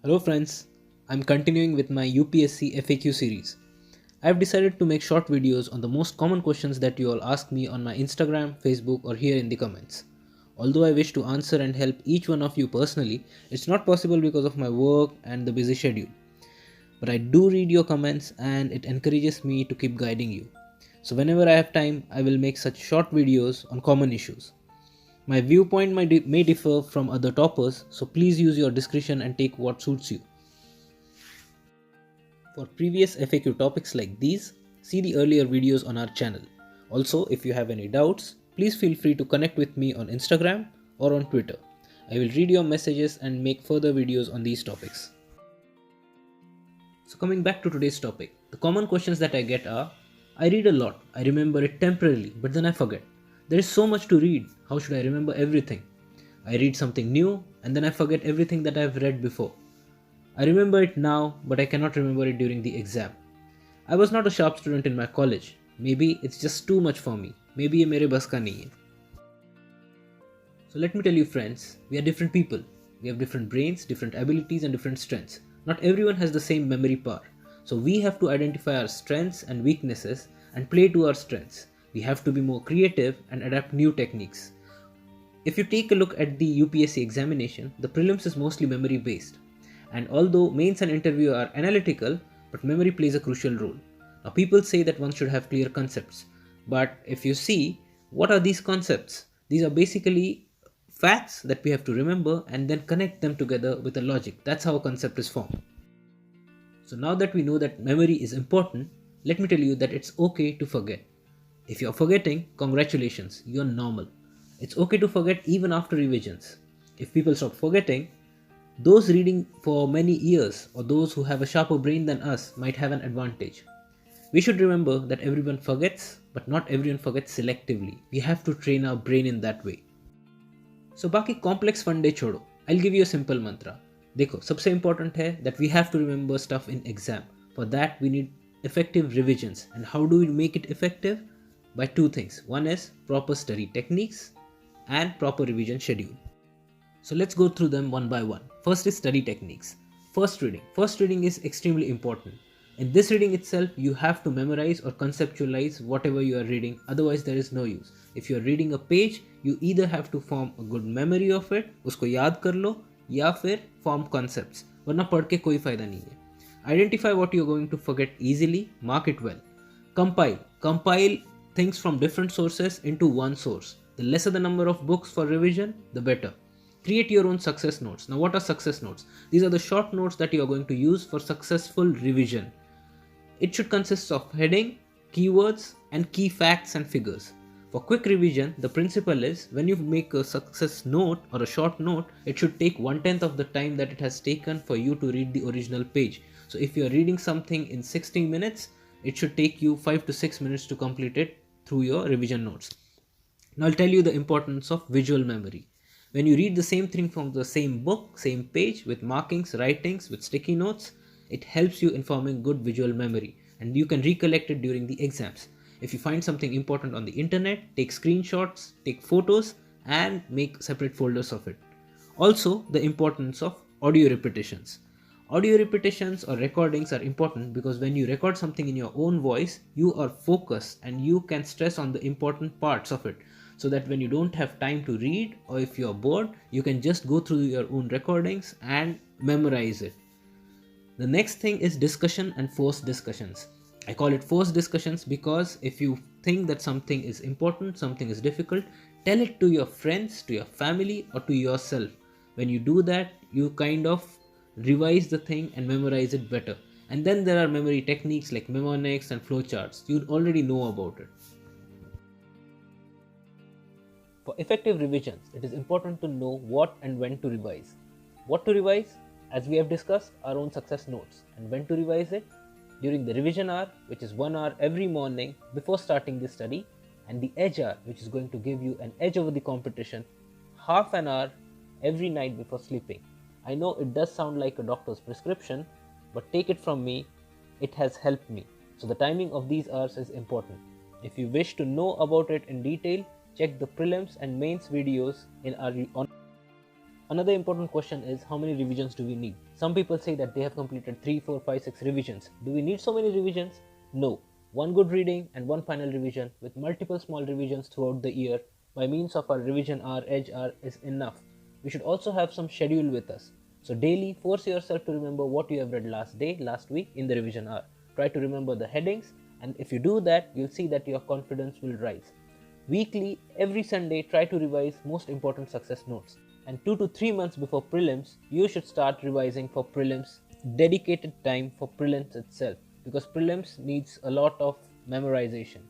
Hello friends, I'm continuing with my UPSC FAQ series. I've decided to make short videos on the most common questions that you all ask me on my Instagram, Facebook or here in the comments. Although I wish to answer and help each one of you personally, it's not possible because of my work and the busy schedule. But I do read your comments and it encourages me to keep guiding you. So whenever I have time, I will make such short videos on common issues. My viewpoint may differ from other toppers, so please use your discretion and take what suits you. For previous FAQ topics like these, see the earlier videos on our channel. Also, if you have any doubts, please feel free to connect with me on Instagram or on Twitter. I will read your messages and make further videos on these topics. So coming back to today's topic, the common questions that I get are, I read a lot, I remember it temporarily, but then I forget. There is so much to read, how should I remember everything? I read something new and then I forget everything that I have read before. I remember it now, but I cannot remember it during the exam. I was not a sharp student in my college. Maybe it's just too much for me. Maybe ये मेरे बस का नहीं है. So let me tell you friends, we are different people. We have different brains, different abilities and different strengths. Not everyone has the same memory power. So we have to identify our strengths and weaknesses and play to our strengths. We have to be more creative and adapt new techniques. If you take a look at the UPSC examination, the prelims is mostly memory based. And although mains and interview are analytical, but memory plays a crucial role. Now people say that one should have clear concepts. But if you see, what are these concepts? These are basically facts that we have to remember and then connect them together with a logic. That's how a concept is formed. So now that we know that memory is important, let me tell you that it's okay to forget. If you're forgetting, congratulations, you're normal. It's okay to forget even after revisions. If people stop forgetting, those reading for many years or those who have a sharper brain than us might have an advantage. We should remember that everyone forgets, but not everyone forgets selectively. We have to train our brain in that way. So बाकी complex फंडे छोड़ो. I'll give you a simple mantra. देखो सबसे important है that we have to remember stuff in exam. For that we need effective revisions. And how do we make it effective? By two things. One is proper study techniques and proper revision schedule. So let's go through them one by one. First is study techniques. First reading. First reading is extremely important. In this reading itself, you have to memorize or conceptualize whatever you are reading, otherwise there is no use. If you are reading a page, you either have to form a good memory of it, उसको याद कर लो, या फिर form concepts, वरना पढ़ के कोई फायदा नहीं है. Identify what you are going to forget easily, mark it well. Compile. Compile things from different sources into one source. The lesser the number of books for revision, the better. Create your own success notes. Now what are success notes? These are the short notes that you are going to use for successful revision. It should consist of heading, keywords and key facts and figures. For quick revision, the principle is when you make a success note or a short note, it should take 1/10 of the time that it has taken for you to read the original page. So if you are reading something in 60 minutes, it should take you 5 to 6 minutes to complete it through your revision notes. Now I'll tell you the importance of visual memory. When you read the same thing from the same book, same page with markings, writings, with sticky notes, it helps you in forming good visual memory and you can recollect it during the exams. If you find something important on the internet, take screenshots, take photos and make separate folders of it. Also, the importance of audio repetitions. Audio repetitions or recordings are important because when you record something in your own voice, you are focused and you can stress on the important parts of it. So that when you don't have time to read or if you're bored, you can just go through your own recordings and memorize it. The next thing is discussion and forced discussions. I call it forced discussions because if you think that something is important, something is difficult, tell it to your friends, to your family or to yourself. When you do that, you kind of revise the thing and memorize it better. And then there are memory techniques like mnemonics and flowcharts. You already know about it. For effective revisions, it is important to know what and when to revise. What to revise? As we have discussed, our own success notes. And when to revise it? During the revision hour, which is 1 hour every morning before starting the study, and the edge hour, which is going to give you an edge over the competition, half an hour every night before sleeping. I know it does sound like a doctor's prescription, but take it from me, it has helped me. So the timing of these hours is important. If you wish to know about it in detail, check the prelims and mains videos in our Another important question is how many revisions do we need? Some people say that they have completed 3, 4, 5, 6 revisions. Do we need so many revisions? No. One good reading and one final revision with multiple small revisions throughout the year by means of our revision hour, edge hour is enough. We should also have some schedule with us. So daily force yourself to remember what you have read last day, last week in the revision hour. Try to remember the headings, and if you do that, you'll see that your confidence will rise. Weekly, every Sunday, try to revise most important success notes. And 2 to 3 months before prelims, you should start revising for prelims, dedicated time for prelims itself, because prelims needs a lot of memorization.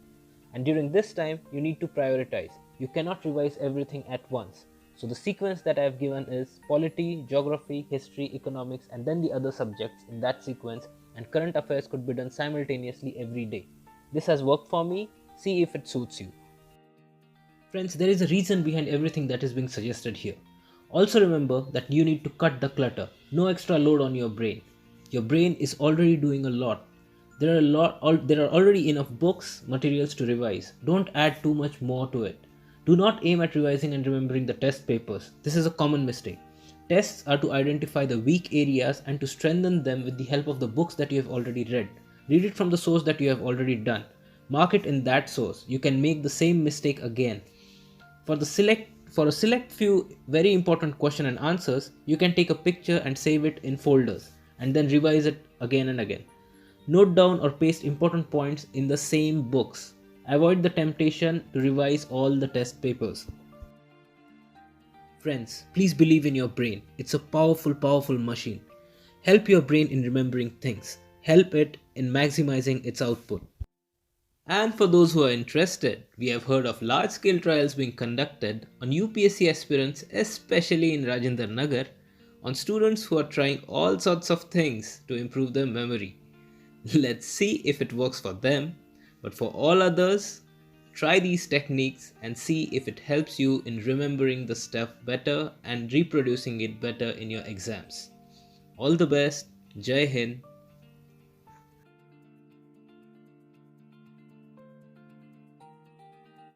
And during this time, you need to prioritize. You cannot revise everything at once. So the sequence that I have given is polity, geography, history, economics, and then the other subjects in that sequence, and current affairs could be done simultaneously every day. This has worked for me. See if it suits you. Friends, there is a reason behind everything that is being suggested here. Also remember that you need to cut the clutter. No extra load on your brain. Your brain is already doing a lot. There are already enough books, materials to revise. Don't add too much more to it. Do not aim at revising and remembering the test papers. This is a common mistake. Tests are to identify the weak areas and to strengthen them with the help of the books that you have already read. Read it from the source that you have already done. Mark it in that source. You can make the same mistake again. For a select few very important question and answers, you can take a picture and save it in folders and then revise it again and again. Note down or paste important points in the same books. Avoid the temptation to revise all the test papers. Friends, please believe in your brain. It's a powerful, powerful machine. Help your brain in remembering things. Help it in maximizing its output. And for those who are interested, we have heard of large-scale trials being conducted on UPSC aspirants, especially in Rajendra Nagar, on students who are trying all sorts of things to improve their memory. Let's see if it works for them, but for all others, try these techniques and see if it helps you in remembering the stuff better and reproducing it better in your exams. All the best. Jai Hind.